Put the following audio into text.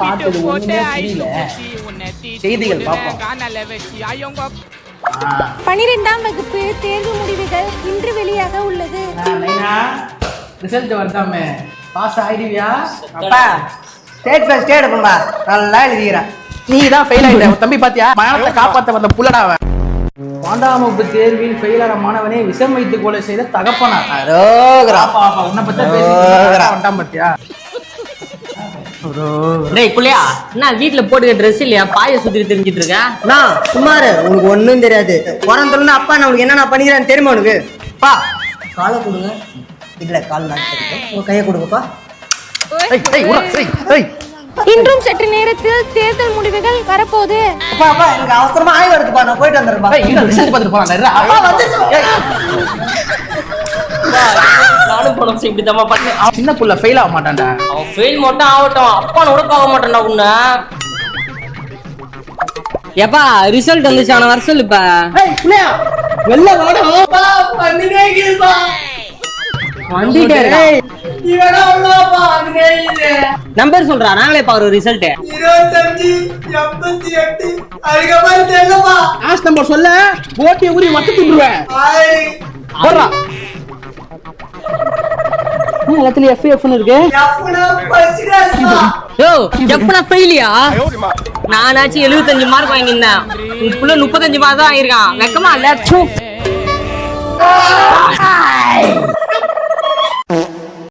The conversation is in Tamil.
பார்த்தது ஒண்ணுமே புரியல. செய்திகள் பார்ப்போம். 12ஆம் வகுப்பு தேர்வு முடிவுகள் இன்று வெளியாக உள்ளது. ரிசல்ட் வருதாமே, பாஸ் ஆயிடுவியா? அப்பா ஸ்டேட் ஃபர்ஸ்ட் எடுப்பா, நல்லா எழுதிக்கிறேன். நீ தான் ஃபெயில் ஆயிட்ட. தம்பி பாத்தியா, மானத்தை காப்பாத்த வந்த புள்ளடா அவன். 12ஆம் வகுப்பு தேர்வில் ஃபெயிலான மாணவனே விஷம் வைத்து கொலை செய்த தகப்பனா. உன்னை பத்தி பேசிட்டான் பாத்தியா? டேய் குள்ளையா, என்ன வீட்டுல போட்டுக்க ட்ரெஸ் இல்லையா? பாய சுத்திட்டு தெரிஞ்சிட்டு இருக்க. நான் சும்மாரு, உனக்கு ஒன்றும் தெரியாது. பிறந்தோன்னு அப்பா நான் உனக்கு என்னென்ன பண்ணிக்கிறேன்னு தெரியுமா உனக்கு? பா காலை கொடுங்க. இல்லை கால் நான் உங்க கையை கொடுங்கப்பா. இன்றும் சற்று நேரத்தில் தேர்தல் முடிவுகள் வரப்போகுது. அப்பா அப்பா எனக்கு அவசரமா ஆய்வு எடுத்துப்பா, நான் போயிட்டு வந்துடுறேன். ரிசல்ட் பார்த்துட்டு நானும் போன வருஷம் இப்படிதான் பண்ணேன். சின்ன புள்ள ஃபெயில் ஆக மாட்டான்டா. அவன் ஃபெயில் மட்டும் ஆகட்டும், அப்பா கூட ஆக மாட்டான்டா உன்ன. ஏப்பா ரிசல்ட் வந்துச்சு, அவன வர சொல்லுப்பா. வெள்ள வாடா நம்பர் சொல்றா, நாங்களே பாரு ரிசல்ட். 25 88 அதுக்கப்புறம் தெரியலப்பா. ஆஸ் நம்பர் சொல்ல ஓட்டி ஊறி வத்து தின்றுவேன். போறா எல்லாத்துலயும் எஃப்எஃப்னு இருக்கு. யோ எப்பனா ஃபெயிலியா? நானாச்சும் 75 மார்க் வாங்கியிருந்தேன், உள்ள 35 மார்க் தான் வாங்கியிருக்கான். வெக்கமா இல்ல?